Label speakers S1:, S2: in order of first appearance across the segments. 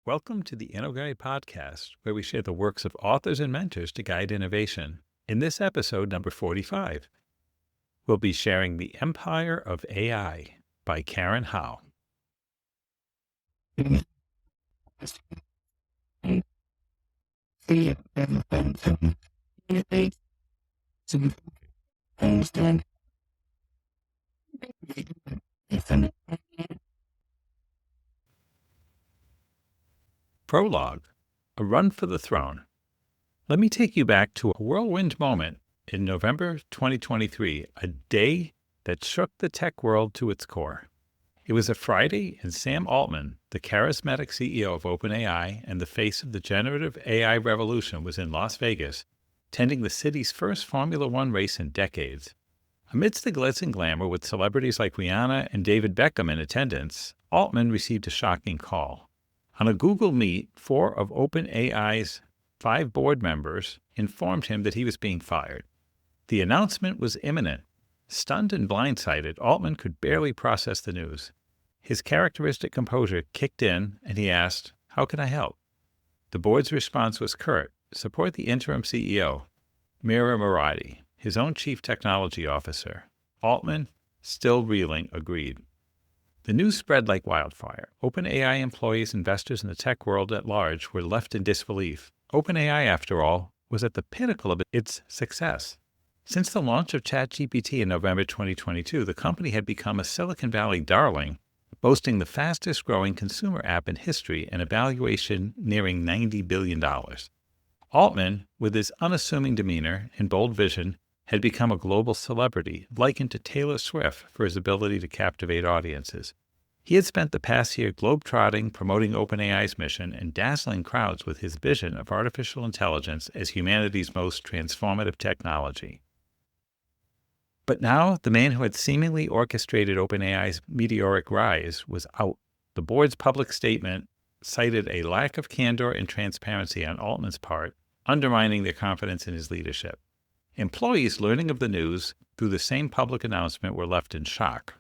S1: Welcome to the InnoGuide Podcast, where we share the works of authors and mentors to guide innovation. In this episode, number 45, we'll be sharing The Empire of AI by Karen Hao. Prologue, A Run for the Throne. Let me take you back to a whirlwind moment in November 2023, a day that shook the tech world to its core. It was a Friday, and Sam Altman, the charismatic CEO of OpenAI and the face of the generative AI revolution, was in Las Vegas, attending the city's first Formula One race in decades. Amidst the glitz and glamour with celebrities like Rihanna and David Beckham in attendance, Altman received a shocking call. On a Google Meet, 4 of OpenAI's 5 board members informed him that he was being fired. The announcement was imminent. Stunned and blindsided, Altman could barely process the news. His characteristic composure kicked in, and he asked, "How can I help?" The board's response was curt: support the interim CEO, Mira Murati, his own chief technology officer. Altman, still reeling, agreed. The news spread like wildfire. OpenAI employees, investors, and the tech world at large were left in disbelief. OpenAI, after all, was at the pinnacle of its success. Since the launch of ChatGPT in November 2022, the company had become a Silicon Valley darling, boasting the fastest-growing consumer app in history and a valuation nearing $90 billion. Altman, with his unassuming demeanor and bold vision, had become a global celebrity, likened to Taylor Swift for his ability to captivate audiences. He had spent the past year globetrotting, promoting OpenAI's mission, and dazzling crowds with his vision of artificial intelligence as humanity's most transformative technology. But now, the man who had seemingly orchestrated OpenAI's meteoric rise was out. The board's public statement cited a lack of candor and transparency on Altman's part, undermining their confidence in his leadership. Employees learning of the news through the same public announcement were left in shock.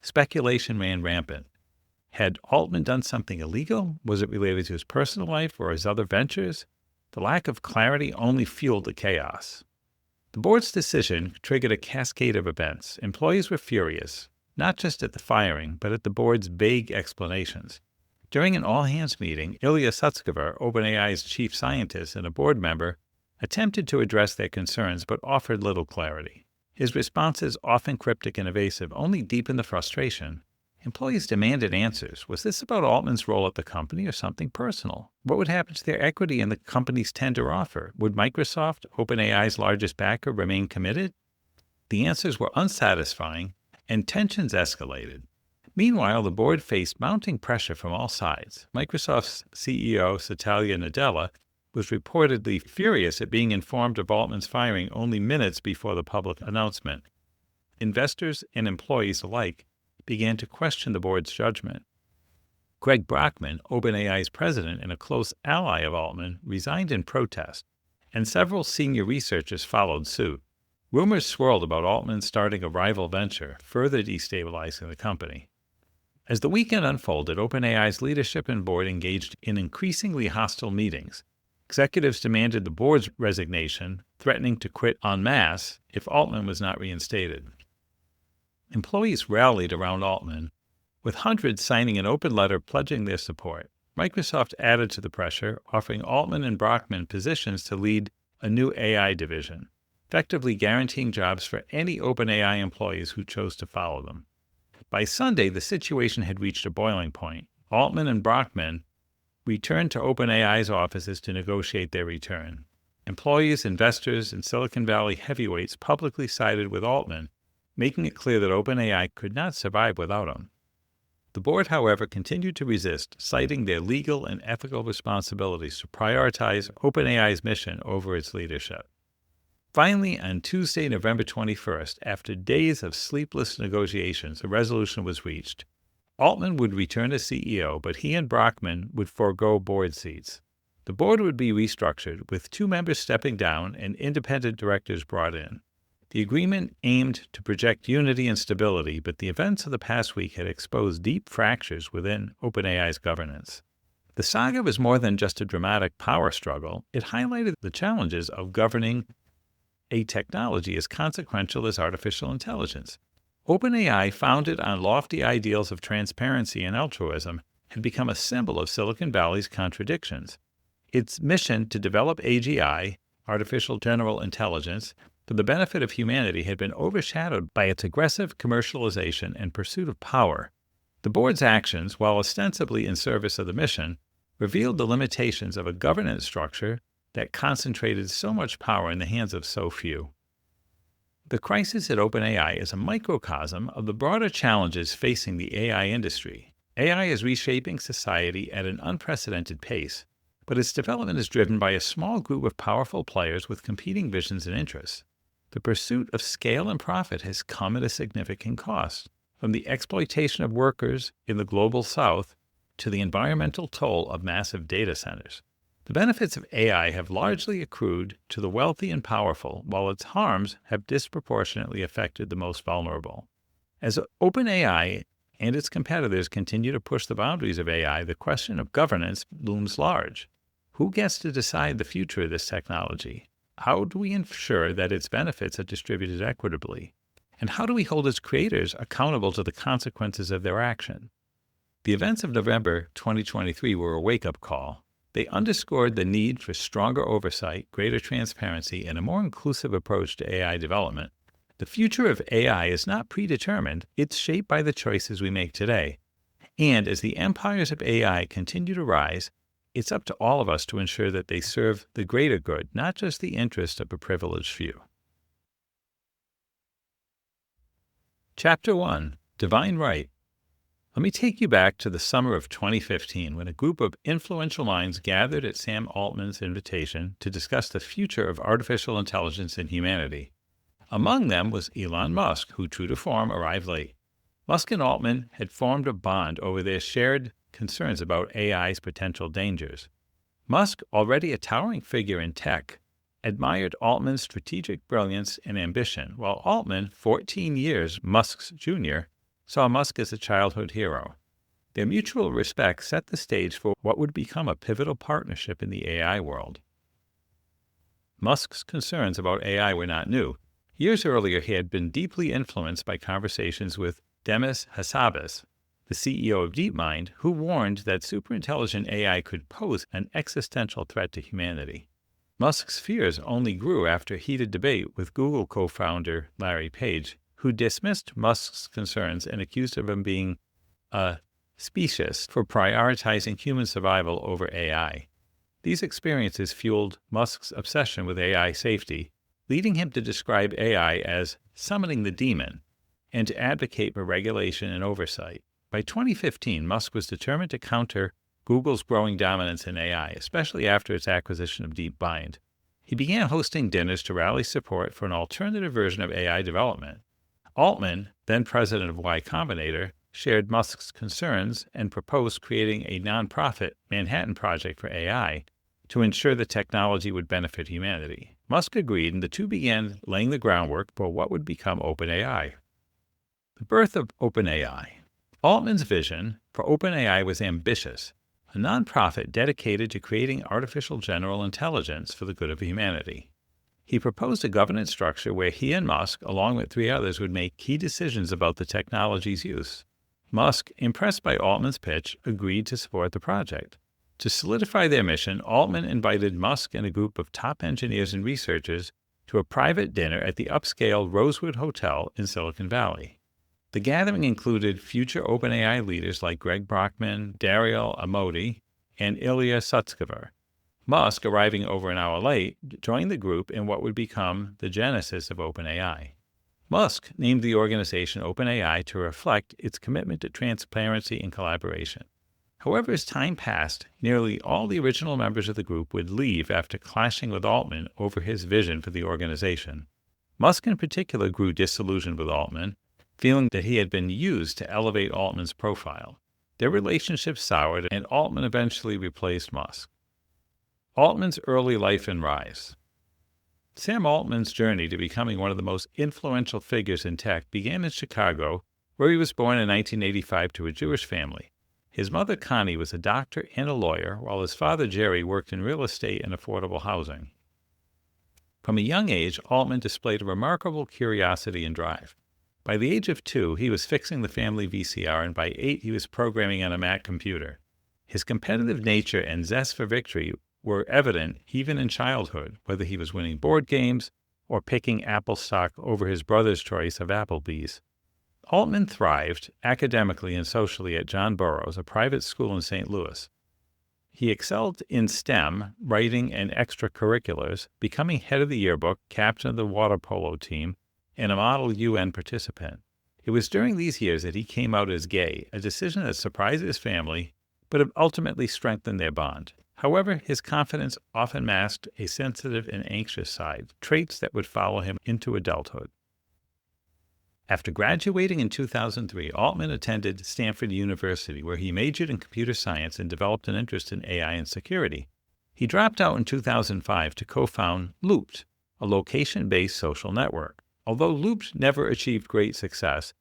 S1: Speculation ran rampant. Had Altman done something illegal? Was it related to his personal life or his other ventures? The lack of clarity only fueled the chaos. The board's decision triggered a cascade of events. Employees were furious, not just at the firing, but at the board's vague explanations. During an all-hands meeting, Ilya Sutskever, OpenAI's chief scientist and a board member, attempted to address their concerns but offered little clarity. His responses, often cryptic and evasive, only deepened the frustration. Employees demanded answers. Was this about Altman's role at the company or something personal? What would happen to their equity in the company's tender offer? Would Microsoft, OpenAI's largest backer, remain committed? The answers were unsatisfying, and tensions escalated. Meanwhile, the board faced mounting pressure from all sides. Microsoft's CEO, Satya Nadella, was reportedly furious at being informed of Altman's firing only minutes before the public announcement. Investors and employees alike began to question the board's judgment. Greg Brockman, OpenAI's president and a close ally of Altman, resigned in protest, and several senior researchers followed suit. Rumors swirled about Altman starting a rival venture, further destabilizing the company. As the weekend unfolded, OpenAI's leadership and board engaged in increasingly hostile meetings. Executives demanded the board's resignation, threatening to quit en masse if Altman was not reinstated. Employees rallied around Altman, with hundreds signing an open letter pledging their support. Microsoft added to the pressure, offering Altman and Brockman positions to lead a new AI division, effectively guaranteeing jobs for any OpenAI employees who chose to follow them. By Sunday, the situation had reached a boiling point. Altman and Brockman returned to OpenAI's offices to negotiate their return. Employees, investors, and Silicon Valley heavyweights publicly sided with Altman, making it clear that OpenAI could not survive without him. The board, however, continued to resist, citing their legal and ethical responsibilities to prioritize OpenAI's mission over its leadership. Finally, on Tuesday, November 21st, after days of sleepless negotiations, a resolution was reached. Altman would return as CEO, but he and Brockman would forego board seats. The board would be restructured, with 2 members stepping down and independent directors brought in. The agreement aimed to project unity and stability, but the events of the past week had exposed deep fractures within OpenAI's governance. The saga was more than just a dramatic power struggle. It highlighted the challenges of governing a technology as consequential as artificial intelligence. OpenAI, founded on lofty ideals of transparency and altruism, had become a symbol of Silicon Valley's contradictions. Its mission to develop AGI, artificial general intelligence, for the benefit of humanity had been overshadowed by its aggressive commercialization and pursuit of power. The board's actions, while ostensibly in service of the mission, revealed the limitations of a governance structure that concentrated so much power in the hands of so few. The crisis at OpenAI is a microcosm of the broader challenges facing the AI industry. AI is reshaping society at an unprecedented pace, but its development is driven by a small group of powerful players with competing visions and interests. The pursuit of scale and profit has come at a significant cost, from the exploitation of workers in the global south to the environmental toll of massive data centers. The benefits of AI have largely accrued to the wealthy and powerful, while its harms have disproportionately affected the most vulnerable. As OpenAI and its competitors continue to push the boundaries of AI, the question of governance looms large. Who gets to decide the future of this technology? How do we ensure that its benefits are distributed equitably? And how do we hold its creators accountable to the consequences of their action? The events of November 2023 were a wake-up call. They underscored the need for stronger oversight, greater transparency, and a more inclusive approach to AI development. The future of AI is not predetermined, it's shaped by the choices we make today. And as the empires of AI continue to rise, it's up to all of us to ensure that they serve the greater good, not just the interest of a privileged few. Chapter 1. Divine Right. Let me take you back to the summer of 2015 when a group of influential minds gathered at Sam Altman's invitation to discuss the future of artificial intelligence and humanity. Among them was Elon Musk, who, true to form, arrived late. Musk and Altman had formed a bond over their shared concerns about AI's potential dangers. Musk, already a towering figure in tech, admired Altman's strategic brilliance and ambition, while Altman, 14 years Musk's junior, saw Musk as a childhood hero. Their mutual respect set the stage for what would become a pivotal partnership in the AI world. Musk's concerns about AI were not new. Years earlier, he had been deeply influenced by conversations with Demis Hassabis, the CEO of DeepMind, who warned that superintelligent AI could pose an existential threat to humanity. Musk's fears only grew after heated debate with Google co-founder Larry Page, who dismissed Musk's concerns and accused him of being specious for prioritizing human survival over AI. These experiences fueled Musk's obsession with AI safety, leading him to describe AI as summoning the demon and to advocate for regulation and oversight. By 2015, Musk was determined to counter Google's growing dominance in AI, especially after its acquisition of DeepMind. He began hosting dinners to rally support for an alternative version of AI development. Altman, then president of Y Combinator, shared Musk's concerns and proposed creating a nonprofit Manhattan Project for AI to ensure the technology would benefit humanity. Musk agreed, and the two began laying the groundwork for what would become OpenAI. The birth of OpenAI. Altman's vision for OpenAI was ambitious, a nonprofit dedicated to creating artificial general intelligence for the good of humanity. He proposed a governance structure where he and Musk, along with 3 others, would make key decisions about the technology's use. Musk, impressed by Altman's pitch, agreed to support the project. To solidify their mission, Altman invited Musk and a group of top engineers and researchers to a private dinner at the upscale Rosewood Hotel in Silicon Valley. The gathering included future OpenAI leaders like Greg Brockman, Daryl Amodei, and Ilya Sutskever. Musk, arriving over an hour late, joined the group in what would become the genesis of OpenAI. Musk named the organization OpenAI to reflect its commitment to transparency and collaboration. However, as time passed, nearly all the original members of the group would leave after clashing with Altman over his vision for the organization. Musk in particular grew disillusioned with Altman, feeling that he had been used to elevate Altman's profile. Their relationship soured, and Altman eventually replaced Musk. Altman's early life and rise. Sam Altman's journey to becoming one of the most influential figures in tech began in Chicago, where he was born in 1985 to a Jewish family. His mother, Connie, was a doctor and a lawyer, while his father, Jerry, worked in real estate and affordable housing. From a young age, Altman displayed a remarkable curiosity and drive. By the age of 2, he was fixing the family VCR, and by 8, he was programming on a Mac computer. His competitive nature and zest for victory were evident even in childhood, whether he was winning board games or picking Apple stock over his brother's choice of Applebee's. Altman thrived academically and socially at John Burroughs, a private school in St. Louis. He excelled in STEM, writing, and extracurriculars, becoming head of the yearbook, captain of the water polo team, and a model UN participant. It was during these years that he came out as gay, a decision that surprised his family, but ultimately strengthened their bond. However, his confidence often masked a sensitive and anxious side, traits that would follow him into adulthood. After graduating in 2003, Altman attended Stanford University, where he majored in computer science and developed an interest in AI and security. He dropped out in 2005 to co-found Looped, a location-based social network. Although Looped never achieved great success,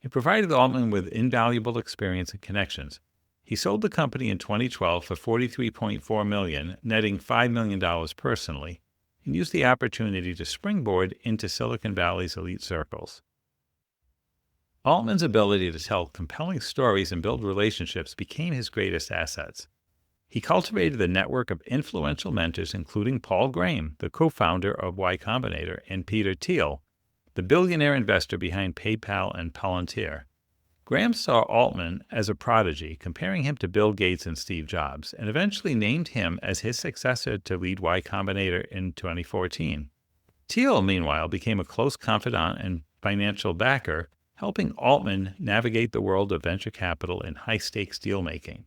S1: it provided Altman with invaluable experience and connections. He sold the company in 2012 for $43.4 million, netting $5 million personally, and used the opportunity to springboard into Silicon Valley's elite circles. Altman's ability to tell compelling stories and build relationships became his greatest assets. He cultivated a network of influential mentors, including Paul Graham, the co-founder of Y Combinator, and Peter Thiel, the billionaire investor behind PayPal and Palantir. Graham saw Altman as a prodigy, comparing him to Bill Gates and Steve Jobs, and eventually named him as his successor to lead Y Combinator in 2014. Thiel, meanwhile, became a close confidant and financial backer, helping Altman navigate the world of venture capital and high-stakes deal-making.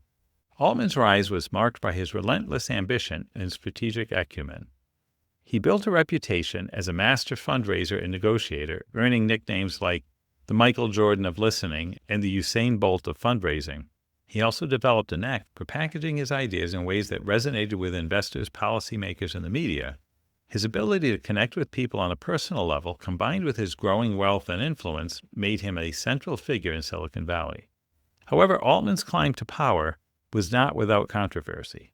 S1: Altman's rise was marked by his relentless ambition and strategic acumen. He built a reputation as a master fundraiser and negotiator, earning nicknames like the Michael Jordan of listening and the Usain Bolt of fundraising. He also developed a knack for packaging his ideas in ways that resonated with investors, policymakers, and the media. His ability to connect with people on a personal level, combined with his growing wealth and influence, made him a central figure in Silicon Valley. However, Altman's climb to power was not without controversy.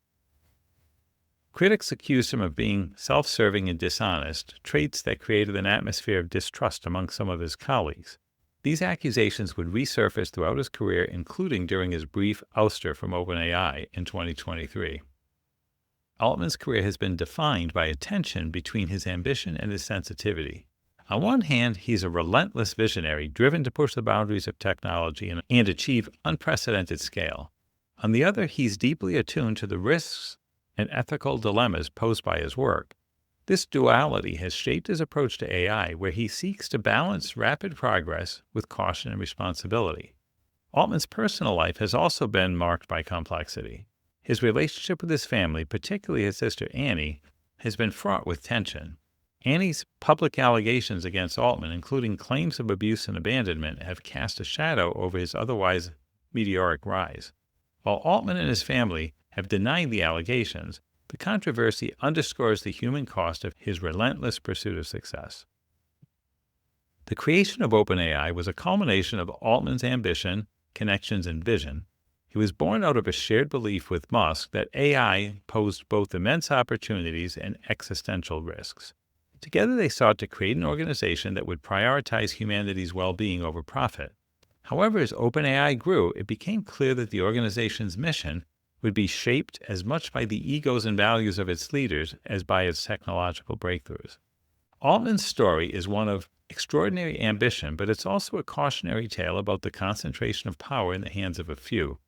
S1: Critics accused him of being self-serving and dishonest, traits that created an atmosphere of distrust among some of his colleagues. These accusations would resurface throughout his career, including during his brief ouster from OpenAI in 2023. Altman's career has been defined by a tension between his ambition and his sensitivity. On one hand, he's a relentless visionary, driven to push the boundaries of technology and achieve unprecedented scale. On the other, he's deeply attuned to the risks and ethical dilemmas posed by his work. This duality has shaped his approach to AI, where he seeks to balance rapid progress with caution and responsibility. Altman's personal life has also been marked by complexity. His relationship with his family, particularly his sister Annie, has been fraught with tension. Annie's public allegations against Altman, including claims of abuse and abandonment, have cast a shadow over his otherwise meteoric rise. While Altman and his family have denied the allegations, the controversy underscores the human cost of his relentless pursuit of success. The creation of OpenAI was a culmination of Altman's ambition, connections, and vision. He was born out of a shared belief with Musk that AI posed both immense opportunities and existential risks. Together, they sought to create an organization that would prioritize humanity's well-being over profit. However, as OpenAI grew, it became clear that the organization's mission would be shaped as much by the egos and values of its leaders as by its technological breakthroughs. Altman's story is one of extraordinary ambition, but it's also a cautionary tale about the concentration of power in the hands of a few.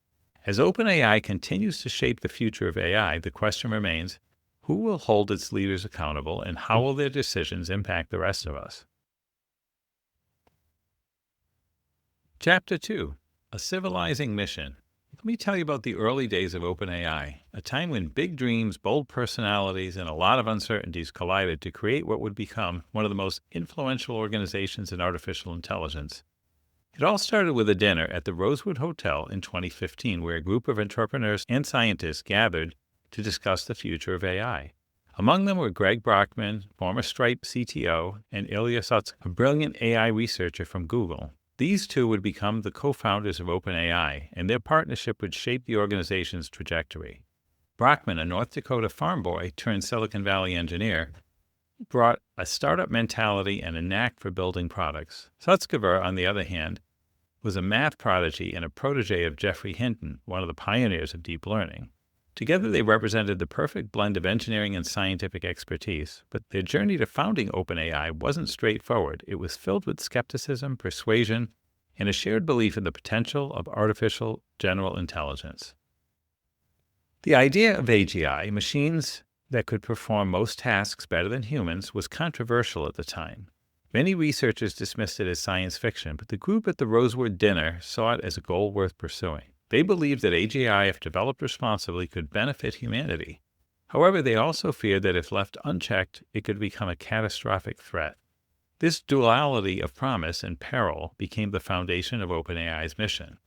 S1: As OpenAI continues to shape the future of AI, the question remains, who will hold its leaders accountable, and how will their decisions impact the rest of us? Chapter 2. A Civilizing Mission. Let me tell you about the early days of OpenAI, a time when big dreams, bold personalities, and a lot of uncertainties collided to create what would become one of the most influential organizations in artificial intelligence. It all started with a dinner at the Rosewood Hotel in 2015, where a group of entrepreneurs and scientists gathered to discuss the future of AI. Among them were Greg Brockman, former Stripe CTO, and Ilya Sutskever, a brilliant AI researcher from Google. These two would become the co-founders of OpenAI, and their partnership would shape the organization's trajectory. Brockman, a North Dakota farm boy turned Silicon Valley engineer, brought a startup mentality and a knack for building products. Sutskever, on the other hand, was a math prodigy and a protege of Geoffrey Hinton, one of the pioneers of deep learning. Together, they represented the perfect blend of engineering and scientific expertise, but their journey to founding OpenAI wasn't straightforward. It was filled with skepticism, persuasion, and a shared belief in the potential of artificial general intelligence. The idea of AGI, machines that could perform most tasks better than humans, was controversial at the time. Many researchers dismissed it as science fiction, but the group at the Rosewood dinner saw it as a goal worth pursuing. They believed that AGI, if developed responsibly, could benefit humanity. However, they also feared that if left unchecked, it could become a catastrophic threat. This duality of promise and peril became the foundation of OpenAI's mission.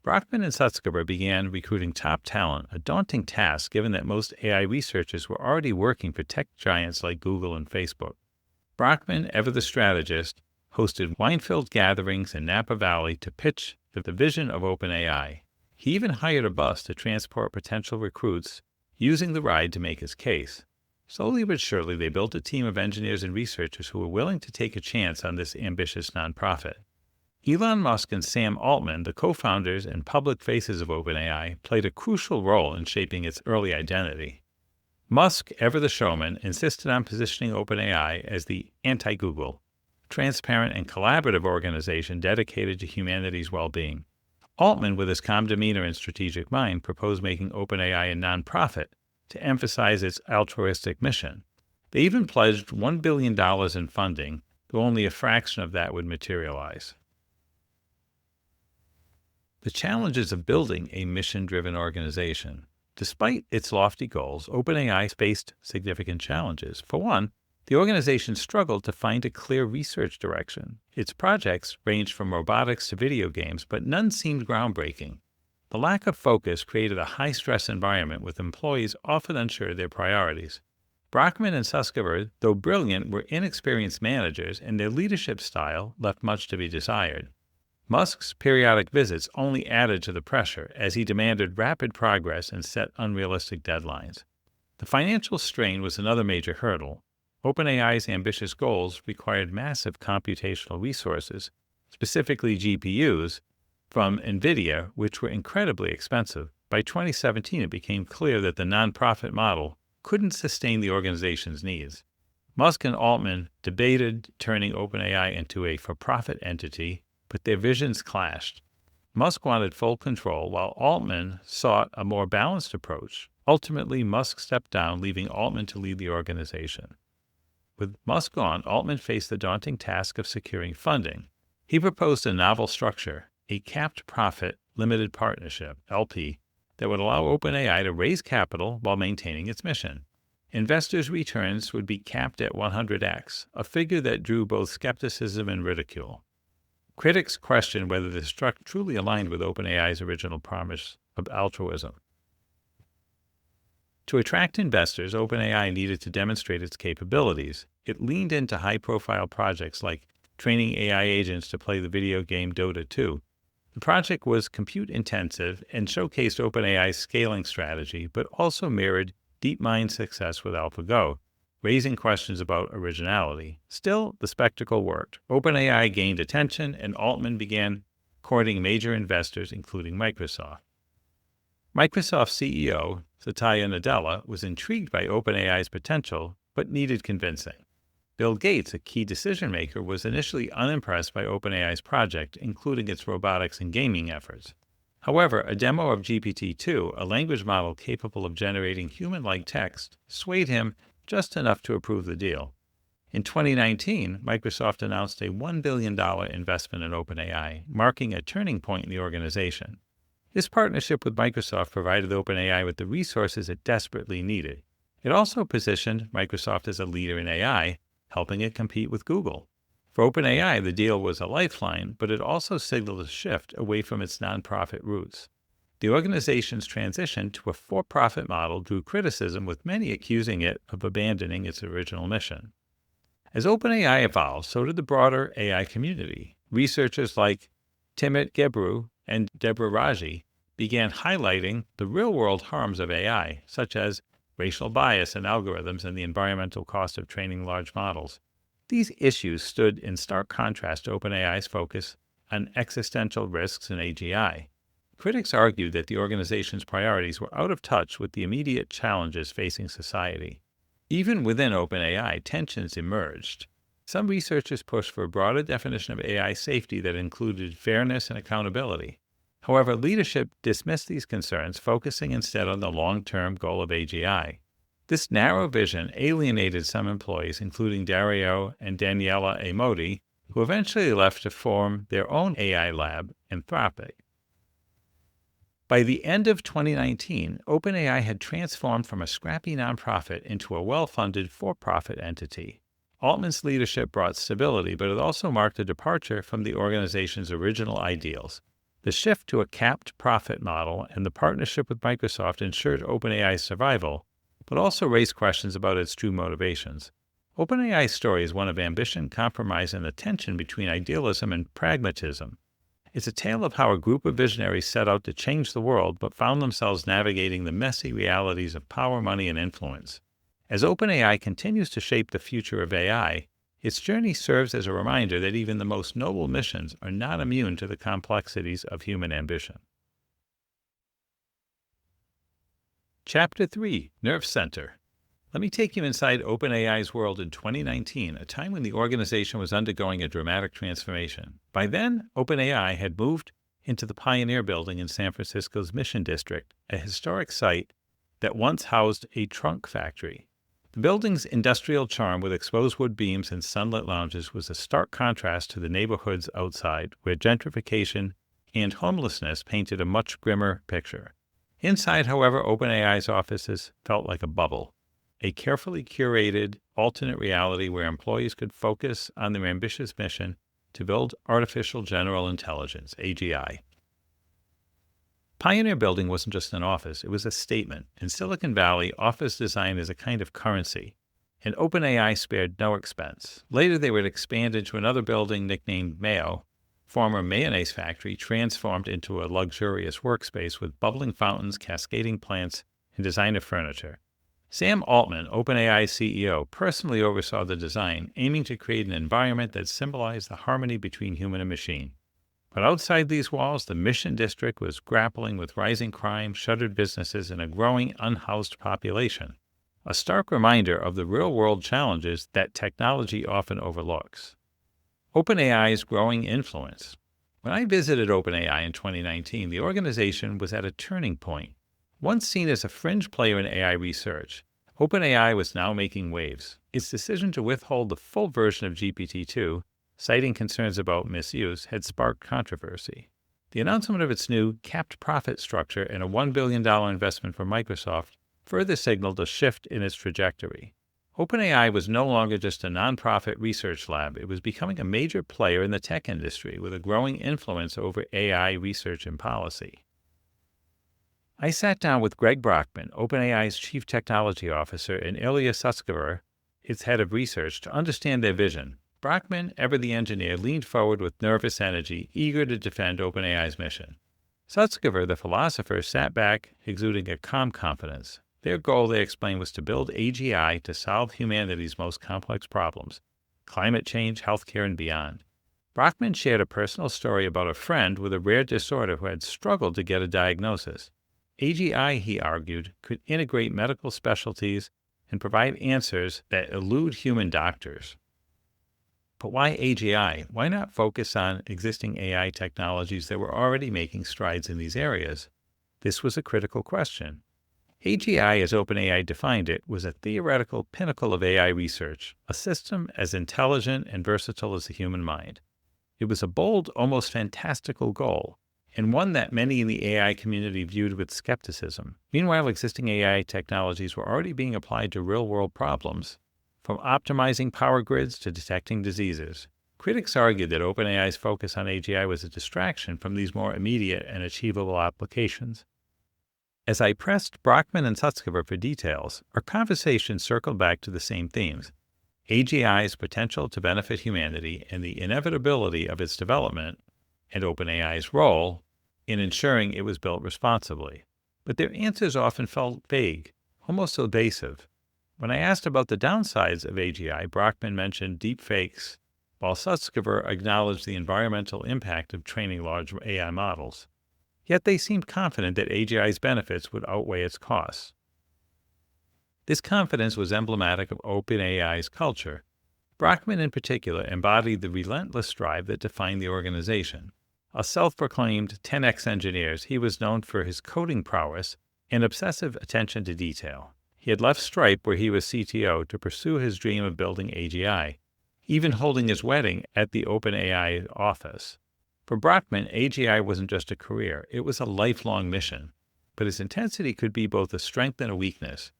S1: Brockman and Sutskever began recruiting top talent, a daunting task given that most AI researchers were already working for tech giants like Google and Facebook. Brockman, ever the strategist, hosted wine-filled gatherings in Napa Valley to pitch the vision of OpenAI. He even hired a bus to transport potential recruits, using the ride to make his case. Slowly but surely, they built a team of engineers and researchers who were willing to take a chance on this ambitious nonprofit. Elon Musk and Sam Altman, the co-founders and public faces of OpenAI, played a crucial role in shaping its early identity. Musk, ever the showman, insisted on positioning OpenAI as the anti-Google, transparent and collaborative organization dedicated to humanity's well-being. Altman, with his calm demeanor and strategic mind, proposed making OpenAI a nonprofit to emphasize its altruistic mission. They even pledged $1 billion in funding, though only a fraction of that would materialize. The challenges of building a mission-driven organization. Despite its lofty goals, OpenAI faced significant challenges. For one, the organization struggled to find a clear research direction. Its projects ranged from robotics to video games, but none seemed groundbreaking. The lack of focus created a high-stress environment with employees often unsure of their priorities. Brockman and Sutskever, though brilliant, were inexperienced managers, and their leadership style left much to be desired. Musk's periodic visits only added to the pressure as he demanded rapid progress and set unrealistic deadlines. The financial strain was another major hurdle. OpenAI's ambitious goals required massive computational resources, specifically GPUs, from NVIDIA, which were incredibly expensive. By 2017, it became clear that the nonprofit model couldn't sustain the organization's needs. Musk and Altman debated turning OpenAI into a for-profit entity, but their visions clashed. Musk wanted full control, while Altman sought a more balanced approach. Ultimately, Musk stepped down, leaving Altman to lead the organization. With Musk gone, Altman faced the daunting task of securing funding. He proposed a novel structure, a capped profit limited partnership, LP, that would allow OpenAI to raise capital while maintaining its mission. Investors' returns would be capped at 100x, a figure that drew both skepticism and ridicule. Critics questioned whether the structure truly aligned with OpenAI's original promise of altruism. To attract investors, OpenAI needed to demonstrate its capabilities. It leaned into high-profile projects like training AI agents to play the video game Dota 2. The project was compute-intensive and showcased OpenAI's scaling strategy, but also mirrored DeepMind's success with AlphaGo, raising questions about originality. Still, the spectacle worked. OpenAI gained attention, and Altman began courting major investors, including Microsoft. Microsoft CEO Satya Nadella was intrigued by OpenAI's potential, but needed convincing. Bill Gates, a key decision-maker, was initially unimpressed by OpenAI's project, including its robotics and gaming efforts. However, a demo of GPT-2, a language model capable of generating human-like text, swayed him just enough to approve the deal. In 2019, Microsoft announced a $1 billion investment in OpenAI, marking a turning point in the organization. This partnership with Microsoft provided OpenAI with the resources it desperately needed. It also positioned Microsoft as a leader in AI, helping it compete with Google. For OpenAI, the deal was a lifeline, but it also signaled a shift away from its nonprofit roots. The organization's transition to a for-profit model drew criticism, with many accusing it of abandoning its original mission. As OpenAI evolved, so did the broader AI community. Researchers like Timit Gebru and Deborah Raji began highlighting the real-world harms of AI, such as racial bias in algorithms and the environmental cost of training large models. These issues stood in stark contrast to OpenAI's focus on existential risks in AGI. Critics argued that the organization's priorities were out of touch with the immediate challenges facing society. Even within OpenAI, tensions emerged. Some researchers pushed for a broader definition of AI safety that included fairness and accountability. However, leadership dismissed these concerns, focusing instead on the long-term goal of AGI. This narrow vision alienated some employees, including Dario and Daniela Amodi, who eventually left to form their own AI lab, Anthropic. By the end of 2019, OpenAI had transformed from a scrappy nonprofit into a well-funded for-profit entity. Altman's leadership brought stability, but it also marked a departure from the organization's original ideals. The shift to a capped profit model and the partnership with Microsoft ensured OpenAI's survival, but also raised questions about its true motivations. OpenAI's story is one of ambition, compromise, and the tension between idealism and pragmatism. It's a tale of how a group of visionaries set out to change the world, but found themselves navigating the messy realities of power, money, and influence. As OpenAI continues to shape the future of AI, its journey serves as a reminder that even the most noble missions are not immune to the complexities of human ambition. Chapter 3, Nerve Center. Let me take you inside OpenAI's world in 2019, a time when the organization was undergoing a dramatic transformation. By then, OpenAI had moved into the Pioneer Building in San Francisco's Mission District, a historic site that once housed a trunk factory. The building's industrial charm with exposed wood beams and sunlit lounges was a stark contrast to the neighborhoods outside, where gentrification and homelessness painted a much grimmer picture. Inside, however, OpenAI's offices felt like a bubble, a carefully curated alternate reality where employees could focus on their ambitious mission to build artificial general intelligence, AGI. Pioneer Building wasn't just an office, it was a statement. In Silicon Valley, office design is a kind of currency, and OpenAI spared no expense. Later, they would expand into another building nicknamed Mayo, former mayonnaise factory, transformed into a luxurious workspace with bubbling fountains, cascading plants, and designer furniture. Sam Altman, OpenAI's CEO, personally oversaw the design, aiming to create an environment that symbolized the harmony between human and machine. But outside these walls, the Mission District was grappling with rising crime, shuttered businesses, and a growing unhoused population, a stark reminder of the real-world challenges that technology often overlooks. OpenAI's growing influence. When I visited OpenAI in 2019, the organization was at a turning point. Once seen as a fringe player in AI research, OpenAI was now making waves. Its decision to withhold the full version of GPT-2, citing concerns about misuse, had sparked controversy. The announcement of its new capped profit structure and a $1 billion investment from Microsoft further signaled a shift in its trajectory. OpenAI was no longer just a nonprofit research lab. It was becoming a major player in the tech industry with a growing influence over AI research and policy. I sat down with Greg Brockman, OpenAI's Chief Technology Officer, and Ilya Sutskever, its head of research, to understand their vision. Brockman, ever the engineer, leaned forward with nervous energy, eager to defend OpenAI's mission. Sutskever, the philosopher, sat back, exuding a calm confidence. Their goal, they explained, was to build AGI to solve humanity's most complex problems: climate change, healthcare, and beyond. Brockman shared a personal story about a friend with a rare disorder who had struggled to get a diagnosis. AGI, he argued, could integrate medical specialties and provide answers that elude human doctors. But why AGI? Why not focus on existing AI technologies that were already making strides in these areas? This was a critical question. AGI, as OpenAI defined it, was a theoretical pinnacle of AI research, a system as intelligent and versatile as the human mind. It was a bold, almost fantastical goal, and one that many in the AI community viewed with skepticism. Meanwhile, existing AI technologies were already being applied to real-world problems, from optimizing power grids to detecting diseases. Critics argued that OpenAI's focus on AGI was a distraction from these more immediate and achievable applications. As I pressed Brockman and Sutskever for details, our conversation circled back to the same themes: AGI's potential to benefit humanity and the inevitability of its development and OpenAI's role in ensuring it was built responsibly. But their answers often felt vague, almost evasive. When I asked about the downsides of AGI, Brockman mentioned deepfakes, while Sutskever acknowledged the environmental impact of training large AI models. Yet they seemed confident that AGI's benefits would outweigh its costs. This confidence was emblematic of OpenAI's culture. Brockman, in particular, embodied the relentless drive that defined the organization. A self-proclaimed 10x engineer, he was known for his coding prowess and obsessive attention to detail. He had left Stripe, where he was CTO, to pursue his dream of building AGI, even holding his wedding at the OpenAI office. For Brockman, AGI wasn't just a career, it was a lifelong mission. But its intensity could be both a strength and a weakness.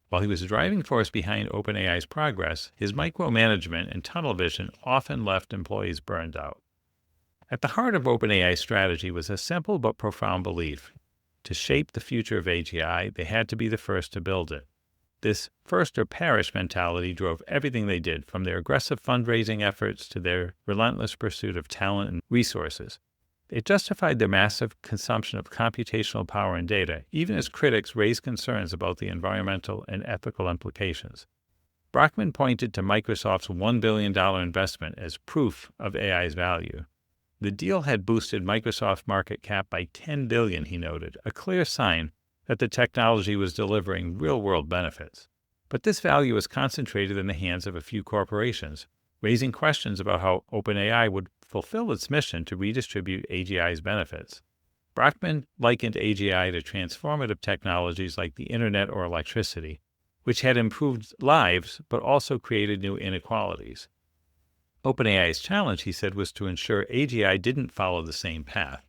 S1: While he was the driving force behind OpenAI's progress, his micromanagement and tunnel vision often left employees burned out. At the heart of OpenAI's strategy was a simple but profound belief. To shape the future of AGI, they had to be the first to build it. This first-or-perish mentality drove everything they did, from their aggressive fundraising efforts to their relentless pursuit of talent and resources. It justified their massive consumption of computational power and data, even as critics raised concerns about the environmental and ethical implications. Brockman pointed to Microsoft's $1 billion investment as proof of AI's value. The deal had boosted Microsoft's market cap by $10 billion, he noted, a clear sign that the technology was delivering real-world benefits. But this value was concentrated in the hands of a few corporations, raising questions about how OpenAI would fulfill its mission to redistribute AGI's benefits. Brockman likened AGI to transformative technologies like the internet or electricity, which had improved lives but also created new inequalities. OpenAI's challenge, he said, was to ensure AGI didn't follow the same path.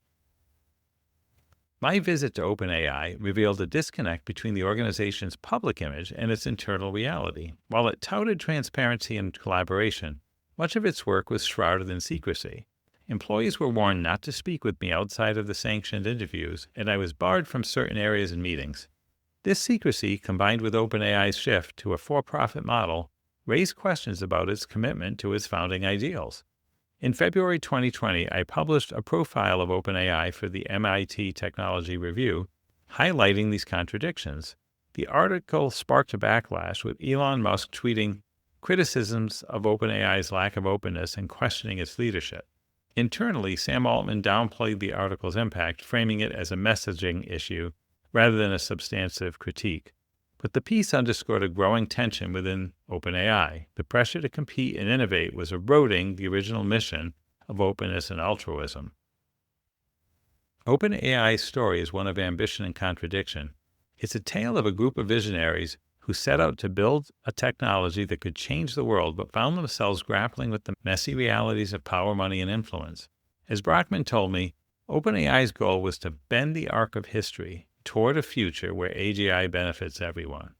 S1: My visit to OpenAI revealed a disconnect between the organization's public image and its internal reality. While it touted transparency and collaboration, much of its work was shrouded in secrecy. Employees were warned not to speak with me outside of the sanctioned interviews, and I was barred from certain areas and meetings. This secrecy, combined with OpenAI's shift to a for-profit model, raised questions about its commitment to its founding ideals. In February 2020, I published a profile of OpenAI for the MIT Technology Review, highlighting these contradictions. The article sparked a backlash, with Elon Musk tweeting criticisms of OpenAI's lack of openness and questioning its leadership. Internally, Sam Altman downplayed the article's impact, framing it as a messaging issue rather than a substantive critique. But the piece underscored a growing tension within OpenAI. The pressure to compete and innovate was eroding the original mission of openness and altruism. OpenAI's story is one of ambition and contradiction. It's a tale of a group of visionaries who set out to build a technology that could change the world, but found themselves grappling with the messy realities of power, money, and influence. As Brockman told me, OpenAI's goal was to bend the arc of history toward a future where AGI benefits everyone.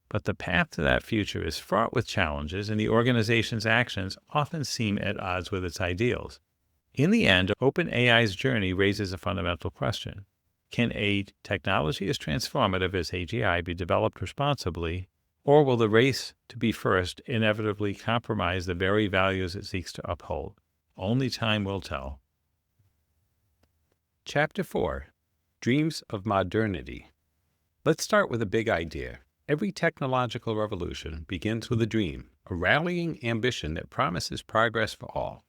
S1: But the path to that future is fraught with challenges, and the organization's actions often seem at odds with its ideals. In the end, OpenAI's journey raises a fundamental question. Can a technology as transformative as AGI be developed responsibly, or will the race to be first inevitably compromise the very values it seeks to uphold? Only time will tell. Chapter 4. Dreams of Modernity. Let's start with a big idea. Every technological revolution begins with a dream, a rallying ambition that promises progress for all.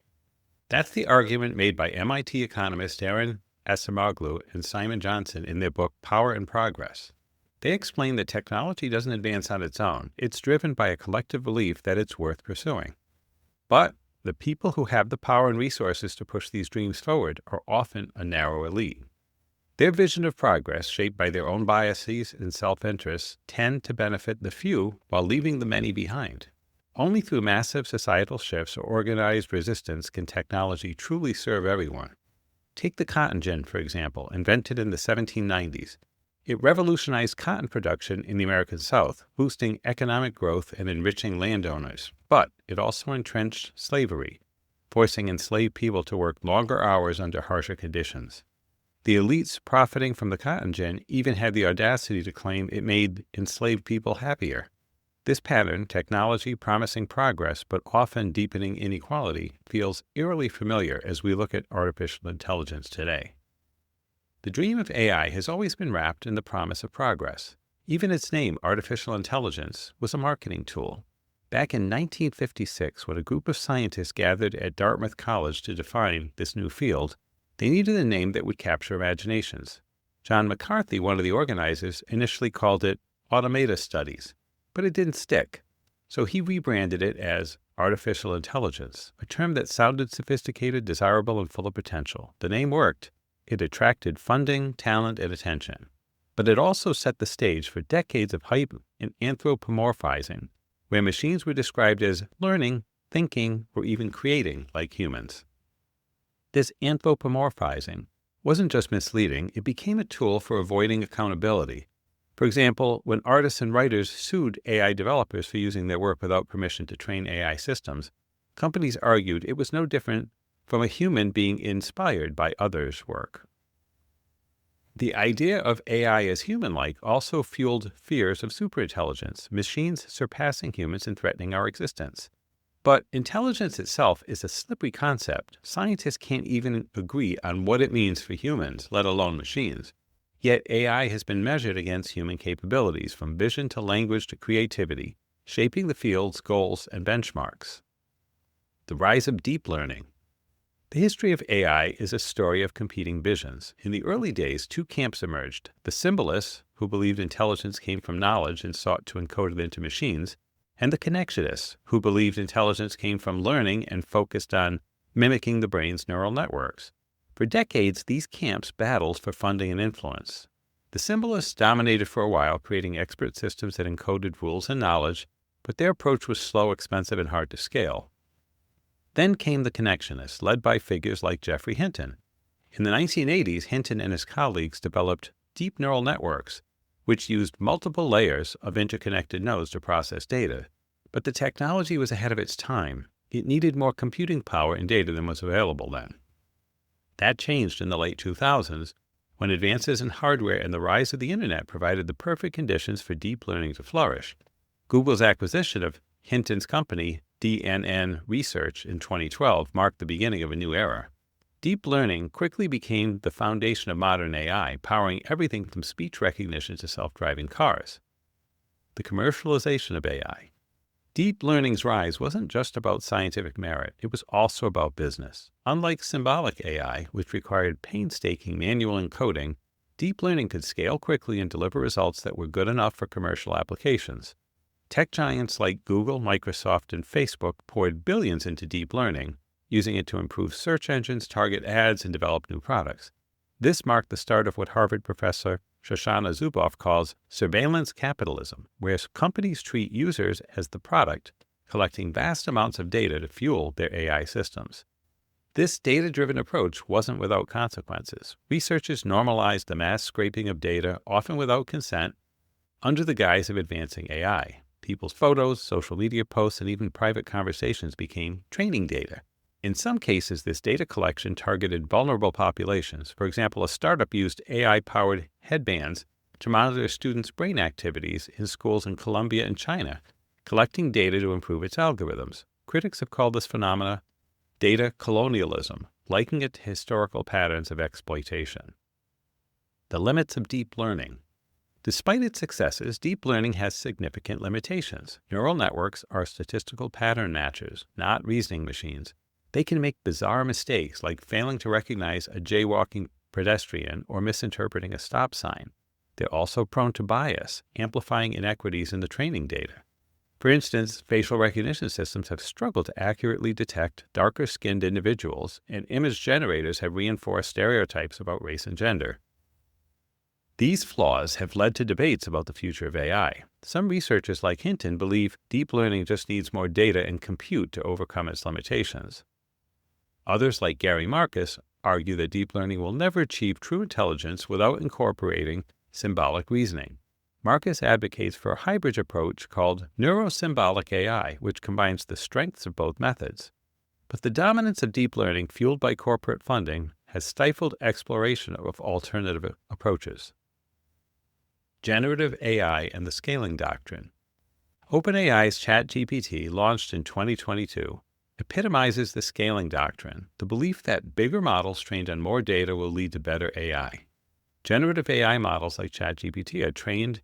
S1: That's the argument made by MIT economists Aaron Acemoglu and Simon Johnson in their book Power and Progress. They explain that technology doesn't advance on its own. It's driven by a collective belief that it's worth pursuing. But the people who have the power and resources to push these dreams forward are often a narrow elite. Their vision of progress, shaped by their own biases and self-interests, tend to benefit the few while leaving the many behind. Only through massive societal shifts or organized resistance can technology truly serve everyone. Take the cotton gin, for example, invented in the 1790s. It revolutionized cotton production in the American South, boosting economic growth and enriching landowners. But it also entrenched slavery, forcing enslaved people to work longer hours under harsher conditions. The elites profiting from the cotton gin even had the audacity to claim it made enslaved people happier. This pattern, technology promising progress but often deepening inequality, feels eerily familiar as we look at artificial intelligence today. The dream of AI has always been wrapped in the promise of progress. Even its name, artificial intelligence, was a marketing tool. Back in 1956, when a group of scientists gathered at Dartmouth College to define this new field, they needed a name that would capture imaginations. John McCarthy, one of the organizers, initially called it Automata Studies, but it didn't stick. So he rebranded it as artificial intelligence, a term that sounded sophisticated, desirable, and full of potential. The name worked. It attracted funding, talent, and attention. But it also set the stage for decades of hype and anthropomorphizing, where machines were described as learning, thinking, or even creating like humans. This anthropomorphizing wasn't just misleading, it became a tool for avoiding accountability. For example, when artists and writers sued AI developers for using their work without permission to train AI systems, companies argued it was no different from a human being inspired by others' work. The idea of AI as human-like also fueled fears of superintelligence, machines surpassing humans and threatening our existence. But intelligence itself is a slippery concept. Scientists can't even agree on what it means for humans, let alone machines. Yet AI has been measured against human capabilities, from vision to language to creativity, shaping the field's goals and benchmarks. The rise of deep learning. The history of AI is a story of competing visions. In the early days, two camps emerged: the symbolists, who believed intelligence came from knowledge and sought to encode it into machines, and the connectionists, who believed intelligence came from learning and focused on mimicking the brain's neural networks. For decades, these camps battled for funding and influence. The symbolists dominated for a while, creating expert systems that encoded rules and knowledge, but their approach was slow, expensive, and hard to scale. Then came the connectionists, led by figures like Geoffrey Hinton. In the 1980s, Hinton and his colleagues developed deep neural networks, which used multiple layers of interconnected nodes to process data. But the technology was ahead of its time. It needed more computing power and data than was available then. That changed in the late 2000s, when advances in hardware and the rise of the Internet provided the perfect conditions for deep learning to flourish. Google's acquisition of Hinton's company, DNN Research, in 2012 marked the beginning of a new era. Deep learning quickly became the foundation of modern AI, powering everything from speech recognition to self-driving cars. The commercialization of AI. Deep learning's rise wasn't just about scientific merit, it was also about business. Unlike symbolic AI, which required painstaking manual encoding, deep learning could scale quickly and deliver results that were good enough for commercial applications. Tech giants like Google, Microsoft, and Facebook poured billions into deep learning, using it to improve search engines, target ads, and develop new products. This marked the start of what Harvard professor Shoshana Zuboff calls surveillance capitalism, where companies treat users as the product, collecting vast amounts of data to fuel their AI systems. This data-driven approach wasn't without consequences. Researchers normalized the mass scraping of data, often without consent, under the guise of advancing AI. People's photos, social media posts, and even private conversations became training data. In some cases, this data collection targeted vulnerable populations. For example, a startup used AI-powered headbands to monitor students' brain activities in schools in Colombia and China, collecting data to improve its algorithms. Critics have called this phenomena data colonialism, likening it to historical patterns of exploitation. The limits of deep learning. Despite its successes, deep learning has significant limitations. Neural networks are statistical pattern matchers, not reasoning machines. They can make bizarre mistakes, like failing to recognize a jaywalking pedestrian or misinterpreting a stop sign. They're also prone to bias, amplifying inequities in the training data. For instance, facial recognition systems have struggled to accurately detect darker-skinned individuals, and image generators have reinforced stereotypes about race and gender. These flaws have led to debates about the future of AI. Some researchers like Hinton believe deep learning just needs more data and compute to overcome its limitations. Others, like Gary Marcus, argue that deep learning will never achieve true intelligence without incorporating symbolic reasoning. Marcus advocates for a hybrid approach called neurosymbolic AI, which combines the strengths of both methods. But the dominance of deep learning, fueled by corporate funding, has stifled exploration of alternative approaches. Generative AI and the scaling doctrine. OpenAI's ChatGPT, launched in 2022, epitomizes the scaling doctrine, the belief that bigger models trained on more data will lead to better AI. Generative AI models like ChatGPT are trained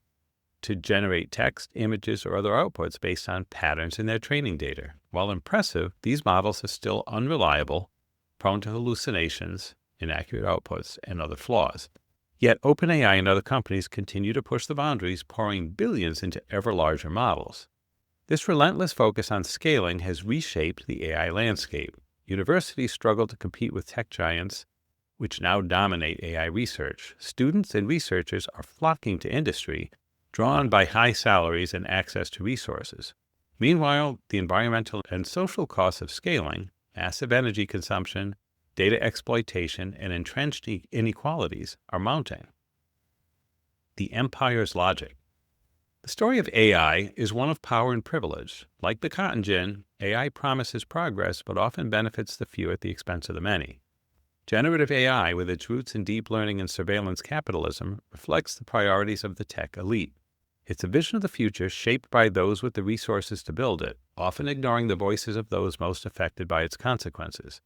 S1: to generate text, images, or other outputs based on patterns in their training data. While impressive, these models are still unreliable, prone to hallucinations, inaccurate outputs, and other flaws. Yet OpenAI and other companies continue to push the boundaries, pouring billions into ever larger models. This relentless focus on scaling has reshaped the AI landscape. Universities struggle to compete with tech giants, which now dominate AI research. Students and researchers are flocking to industry, drawn by high salaries and access to resources. Meanwhile, the environmental and social costs of scaling, massive energy consumption, data exploitation, and entrenched inequalities are mounting. The empire's logic. The story of AI is one of power and privilege. Like the cotton gin, AI promises progress but often benefits the few at the expense of the many. Generative AI, with its roots in deep learning and surveillance capitalism, reflects the priorities of the tech elite. It's a vision of the future shaped by those with the resources to build it, often ignoring the voices of those most affected by its consequences.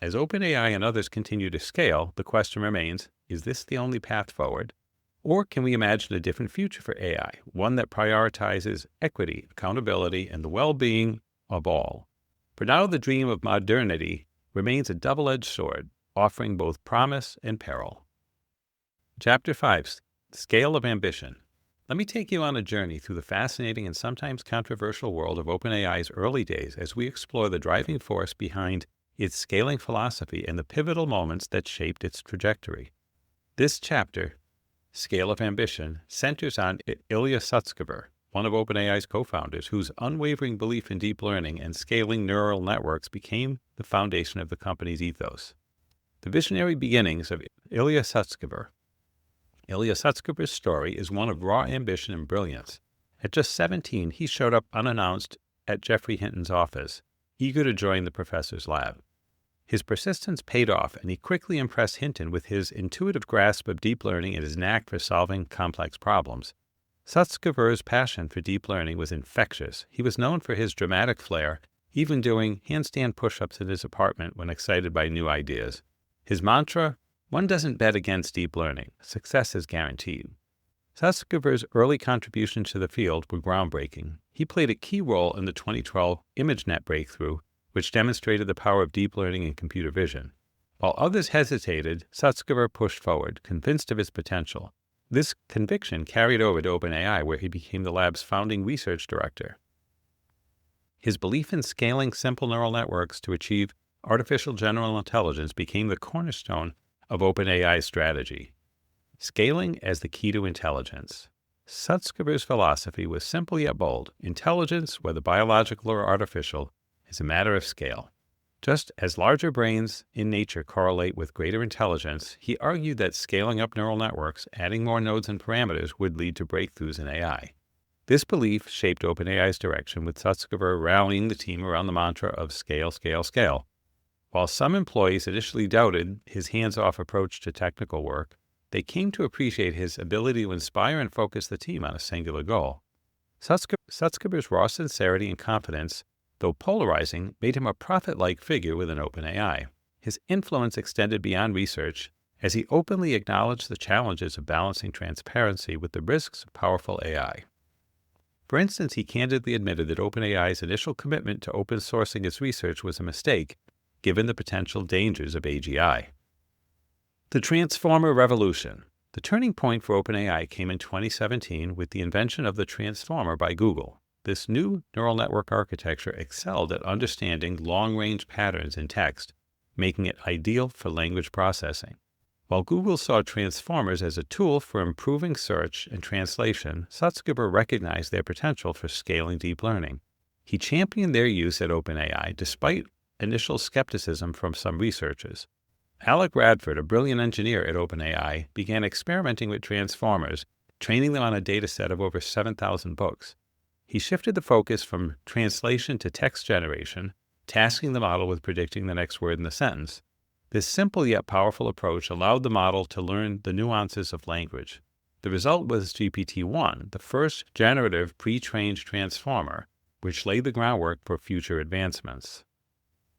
S1: As OpenAI and others continue to scale, the question remains, is this the only path forward? Or can we imagine a different future for AI, one that prioritizes equity, accountability, and the well-being of all? For now, the dream of modernity remains a double-edged sword, offering both promise and peril. Chapter 5. Scale of Ambition. Let me take you on a journey through the fascinating and sometimes controversial world of OpenAI's early days as we explore the driving force behind its scaling philosophy and the pivotal moments that shaped its trajectory. This chapter, Scale of Ambition, centers on Ilya Sutskever, one of OpenAI's co-founders, whose unwavering belief in deep learning and scaling neural networks became the foundation of the company's ethos. The visionary beginnings of Ilya Sutskever. Ilya Sutskever's story is one of raw ambition and brilliance. At just 17, he showed up unannounced at Geoffrey Hinton's office, eager to join the professor's lab. His persistence paid off, and he quickly impressed Hinton with his intuitive grasp of deep learning and his knack for solving complex problems. Sutskever's passion for deep learning was infectious. He was known for his dramatic flair, even doing handstand push-ups in his apartment when excited by new ideas. His mantra, one doesn't bet against deep learning. Success is guaranteed. Sutskever's early contributions to the field were groundbreaking. He played a key role in the 2012 ImageNet breakthrough, which demonstrated the power of deep learning and computer vision. While others hesitated, Sutskever pushed forward, convinced of his potential. This conviction carried over to OpenAI, where he became the lab's founding research director. His belief in scaling simple neural networks to achieve artificial general intelligence became the cornerstone of OpenAI's strategy. Scaling as the key to intelligence. Sutskever's philosophy was simple yet bold. Intelligence, whether biological or artificial, is a matter of scale. Just as larger brains in nature correlate with greater intelligence, he argued that scaling up neural networks, adding more nodes and parameters, would lead to breakthroughs in AI. This belief shaped OpenAI's direction, with Sutskever rallying the team around the mantra of scale, scale, scale. While some employees initially doubted his hands-off approach to technical work, they came to appreciate his ability to inspire and focus the team on a singular goal. Sutskever's raw sincerity and confidence, though polarizing, made him a prophet-like figure within OpenAI. His influence extended beyond research, as he openly acknowledged the challenges of balancing transparency with the risks of powerful AI. For instance, he candidly admitted that OpenAI's initial commitment to open sourcing its research was a mistake, given the potential dangers of AGI. The Transformer Revolution. The turning point for OpenAI came in 2017 with the invention of the Transformer by Google. This new neural network architecture excelled at understanding long-range patterns in text, making it ideal for language processing. While Google saw transformers as a tool for improving search and translation, Sutskever recognized their potential for scaling deep learning. He championed their use at OpenAI despite initial skepticism from some researchers. Alec Radford, a brilliant engineer at OpenAI, began experimenting with transformers, training them on a dataset of over 7,000 books. He shifted the focus from translation to text generation, tasking the model with predicting the next word in the sentence. This simple yet powerful approach allowed the model to learn the nuances of language. The result was GPT-1, the first generative pre-trained transformer, which laid the groundwork for future advancements.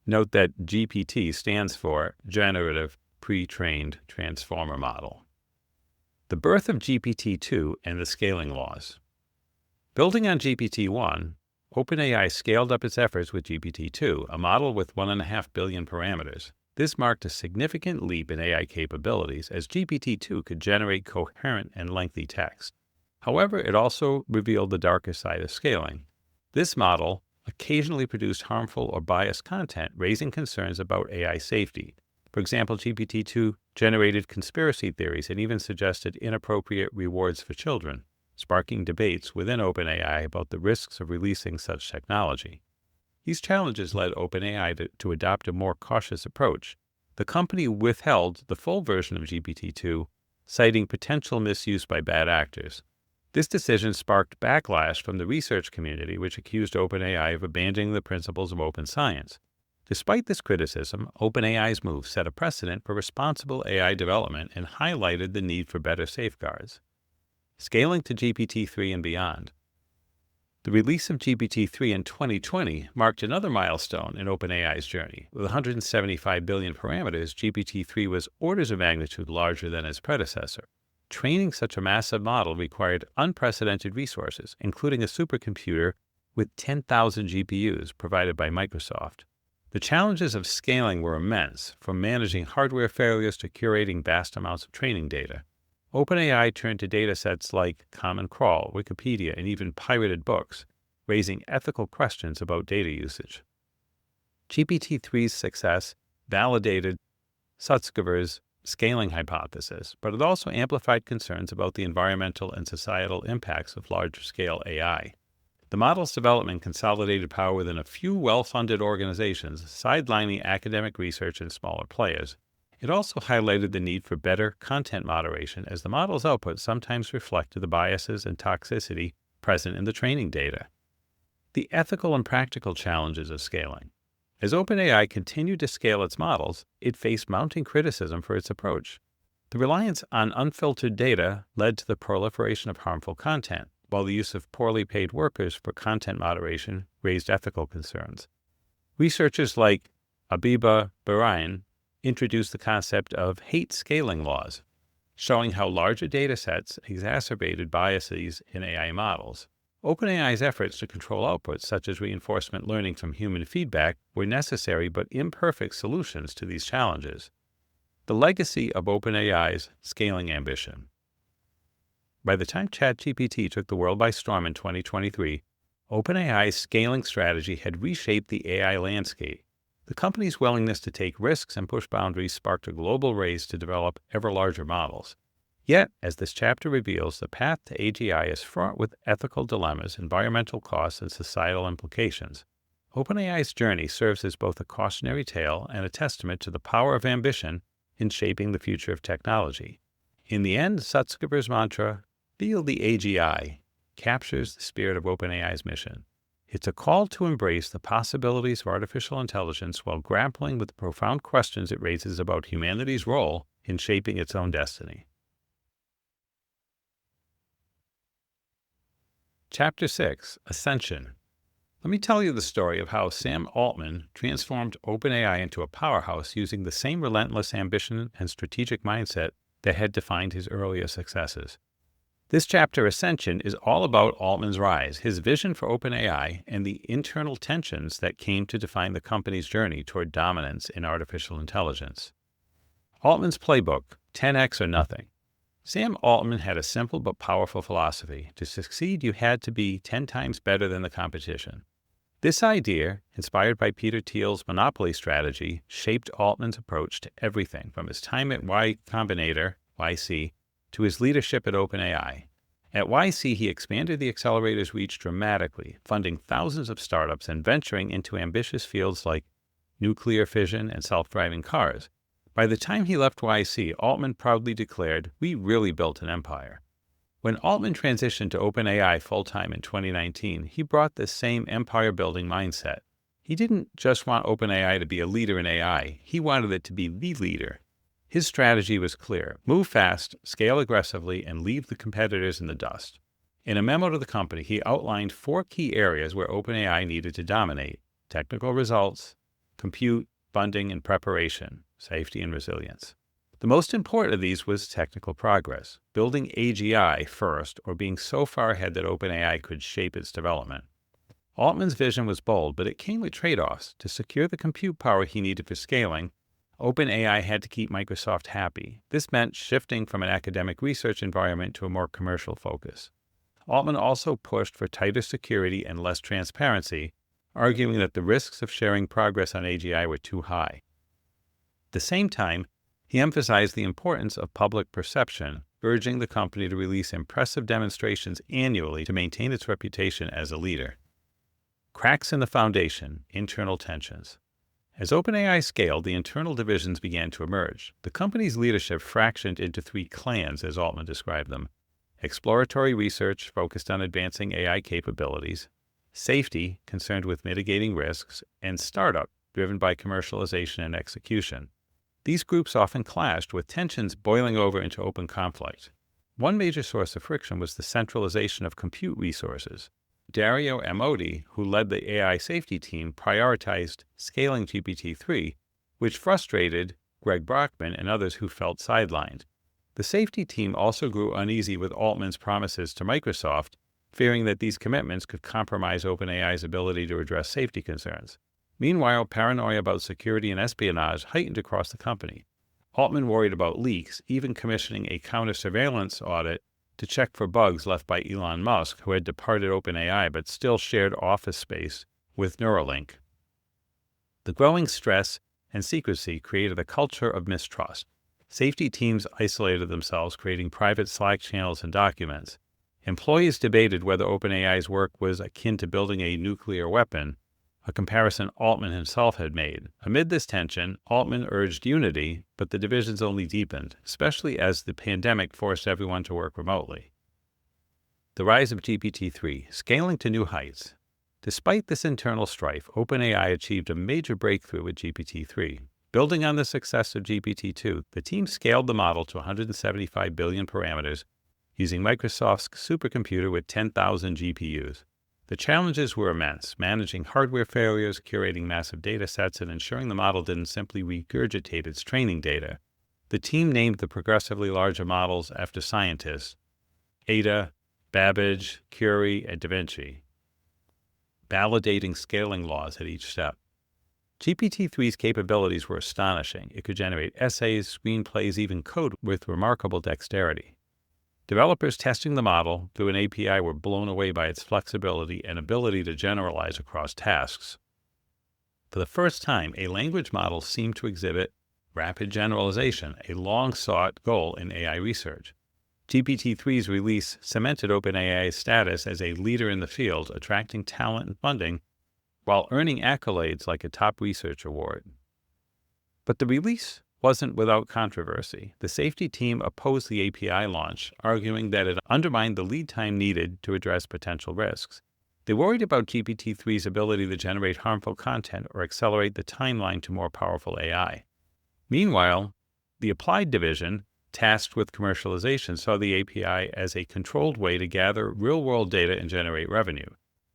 S1: Note that GPT stands for Generative Pre-trained Transformer Model. The birth of GPT-2 and the scaling laws. Building on GPT-1, OpenAI scaled up its efforts with GPT-2, a model with 1.5 billion parameters. This marked a significant leap in AI capabilities, as GPT-2 could generate coherent and lengthy text. However, it also revealed the darker side of scaling. This model occasionally produced harmful or biased content, raising concerns about AI safety. For example, GPT-2 generated conspiracy theories and even suggested inappropriate rewards for children, sparking debates within OpenAI about the risks of releasing such technology. These challenges led OpenAI to adopt a more cautious approach. The company withheld the full version of GPT-2, citing potential misuse by bad actors. This decision sparked backlash from the research community, which accused OpenAI of abandoning the principles of open science. Despite this criticism, OpenAI's move set a precedent for responsible AI development and highlighted the need for better safeguards. Scaling to GPT-3 and beyond. The release of GPT-3 in 2020 marked another milestone in OpenAI's journey. With 175 billion parameters, GPT-3 was orders of magnitude larger than its predecessor. Training such a massive model required unprecedented resources, including a supercomputer with 10,000 GPUs provided by Microsoft. The challenges of scaling were immense, from managing hardware failures to curating vast amounts of training data. OpenAI turned to datasets like Common Crawl, Wikipedia, and even pirated books, raising ethical questions about data usage. GPT-3's success validated Sutskever's scaling hypothesis, but it also amplified concerns about the environmental and societal impacts of large-scale AI. The model's development consolidated power within a few well-funded organizations, sidelining academic research and smaller players. It also highlighted the need for better content moderation, as the model's output sometimes reflected the biases and toxicity present in the training data. The ethical and practical challenges of scaling. As OpenAI continued to scale its models, it faced mounting criticism for its approach. The reliance on unfiltered data led to the proliferation of harmful content, while the use of poorly paid workers for content moderation raised ethical concerns. Researchers like Abiba Bahrain introduced the concept of hate scaling laws, showing how larger data sets exacerbated biases in AI models. OpenAI's efforts to control outputs, such as reinforcement learning from human feedback, were necessary but imperfect solutions to these challenges. The legacy of OpenAI's scaling ambition. By the time ChatGPT took the world by storm in 2023, OpenAI's scaling strategy had reshaped the AI landscape. The company's willingness to take risks and push boundaries sparked a global race to develop ever larger models. Yet, as this chapter reveals, the path to AGI is fraught with ethical dilemmas, environmental costs, and societal implications. OpenAI's journey serves as both a cautionary tale and a testament to the power of ambition in shaping the future of technology. In the end, Sutskever's mantra, "Feel the AGI," captures the spirit of OpenAI's mission. It's a call to embrace the possibilities of artificial intelligence while grappling with the profound questions it raises about humanity's role in shaping its own destiny. Chapter 6, Ascension. Let me tell you the story of how Sam Altman transformed OpenAI into a powerhouse using the same relentless ambition and strategic mindset that had defined his earlier successes. This chapter, Ascension, is all about Altman's rise, his vision for OpenAI, and the internal tensions that came to define the company's journey toward dominance in artificial intelligence. Altman's playbook, 10x or nothing. Sam Altman had a simple but powerful philosophy. To succeed, you had to be 10 times better than the competition. This idea, inspired by Peter Thiel's monopoly strategy, shaped Altman's approach to everything from his time at Y Combinator, YC, to his leadership at OpenAI. At YC, he expanded the accelerator's reach dramatically, funding thousands of startups and venturing into ambitious fields like nuclear fission and self-driving cars. By the time he left YC, Altman proudly declared, "We really built an empire." When Altman transitioned to OpenAI full-time in 2019, he brought this same empire-building mindset. He didn't just want OpenAI to be a leader in AI, he wanted it to be the leader. His strategy was clear: move fast, scale aggressively, and leave the competitors in the dust. In a memo to the company, he outlined 4 key areas where OpenAI needed to dominate: technical results, compute, funding, and preparation, safety, and resilience. The most important of these was technical progress, building AGI first or being so far ahead that OpenAI could shape its development. Altman's vision was bold, but it came with trade-offs. To secure the compute power he needed for scaling, OpenAI had to keep Microsoft happy. This meant shifting from an academic research environment to a more commercial focus. Altman also pushed for tighter security and less transparency, arguing that the risks of sharing progress on AGI were too high. At the same time, he emphasized the importance of public perception, urging the company to release impressive demonstrations annually to maintain its reputation as a leader. Cracks in the foundation, internal tensions. As OpenAI scaled, the internal divisions began to emerge. The company's leadership fractioned into 3 clans, as Altman described them: exploratory research focused on advancing AI capabilities, safety concerned with mitigating risks, and startup driven by commercialization and execution. These groups often clashed, with tensions boiling over into open conflict. One major source of friction was the centralization of compute resources. Dario Amodei, who led the AI safety team, prioritized scaling GPT-3, which frustrated Greg Brockman and others who felt sidelined. The safety team also grew uneasy with Altman's promises to Microsoft, fearing that these commitments could compromise OpenAI's ability to address safety concerns. Meanwhile, paranoia about security and espionage heightened across the company. Altman worried about leaks, even commissioning a counter-surveillance audit to check for bugs left by Elon Musk, who had departed OpenAI but still shared office space with Neuralink. The growing stress and secrecy created a culture of mistrust. Safety teams isolated themselves, creating private Slack channels and documents. Employees debated whether OpenAI's work was akin to building a nuclear weapon, a comparison Altman himself had made. Amid this tension, Altman urged unity, but the divisions only deepened, especially as the pandemic forced everyone to work remotely. The rise of GPT-3, scaling to new heights. Despite this internal strife, OpenAI achieved a major breakthrough with GPT-3. Building on the success of GPT-2, the team scaled the model to 175 billion parameters using Microsoft's supercomputer with 10,000 GPUs. The challenges were immense: managing hardware failures, curating massive data sets, and ensuring the model didn't simply regurgitate its training data. The team named the progressively larger models after scientists: Ada, Babbage, Curie, and Da Vinci, validating scaling laws at each step. GPT-3's capabilities were astonishing. It could generate essays, screenplays, even code with remarkable dexterity. Developers testing the model through an API were blown away by its flexibility and ability to generalize across tasks. For the first time, a language model seemed to exhibit rapid generalization, a long-sought goal in AI research. GPT-3's release cemented OpenAI's status as a leader in the field, attracting talent and funding, while earning accolades like a top research award. But the release wasn't without controversy. The safety team opposed the API launch, arguing that it undermined the lead time needed to address potential risks. They worried about GPT-3's ability to generate harmful content or accelerate the timeline to more powerful AI. Meanwhile, the applied division, tasked with commercialization, saw the API as a controlled way to gather real-world data and generate revenue.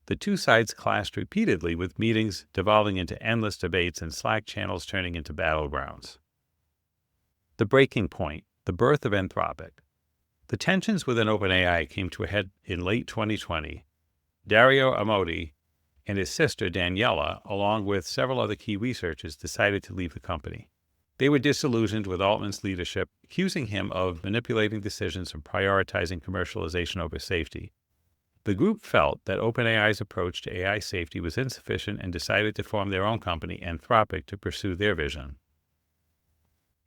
S1: The two sides clashed repeatedly, with meetings devolving into endless debates and Slack channels turning into battlegrounds. The breaking point, the birth of Anthropic. The tensions within OpenAI came to a head in late 2020. Dario Amodei and his sister Daniela, along with several other key researchers, decided to leave the company. They were disillusioned with Altman's leadership, accusing him of manipulating decisions and prioritizing commercialization over safety. The group felt that OpenAI's approach to AI safety was insufficient and decided to form their own company, Anthropic, to pursue their vision.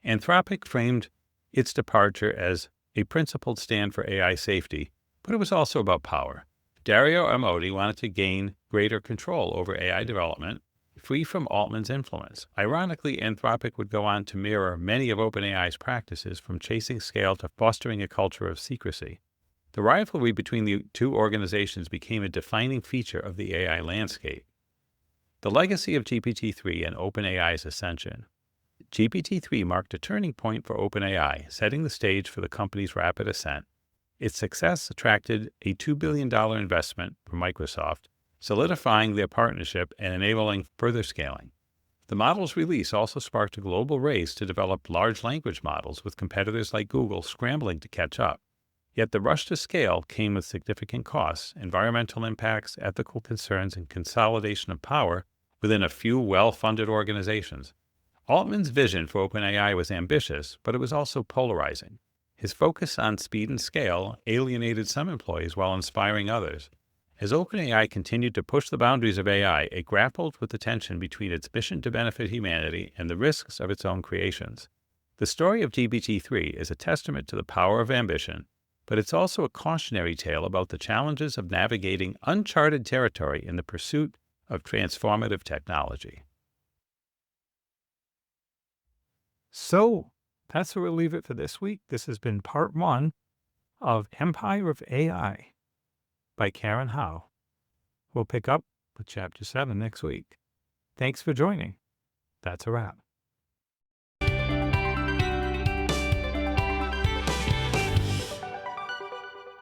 S1: Anthropic framed its departure as a principled stand for AI safety, but it was also about power. Dario Amodei wanted to gain greater control over AI development, free from Altman's influence. Ironically, Anthropic would go on to mirror many of OpenAI's practices, from chasing scale to fostering a culture of secrecy. The rivalry between the two organizations became a defining feature of the AI landscape. The legacy of GPT-3 and OpenAI's ascension. GPT-3 marked a turning point for OpenAI, setting the stage for the company's rapid ascent. Its success attracted a $2 billion investment from Microsoft, solidifying their partnership and enabling further scaling. The model's release also sparked a global race to develop large language models, with competitors like Google scrambling to catch up. Yet the rush to scale came with significant costs, environmental impacts, ethical concerns, and consolidation of power within a few well-funded organizations. Altman's vision for OpenAI was ambitious, but it was also polarizing. His focus on speed and scale alienated some employees while inspiring others. As OpenAI continued to push the boundaries of AI, it grappled with the tension between its mission to benefit humanity and the risks of its own creations. The story of GPT-3 is a testament to the power of ambition, but it's also a cautionary tale about the challenges of navigating uncharted territory in the pursuit of transformative technology. So, that's where we'll leave it for this week. This has been part 1 of Empire of AI by Karen Hao. We'll pick up with Chapter 7 next week. Thanks for joining. That's a wrap.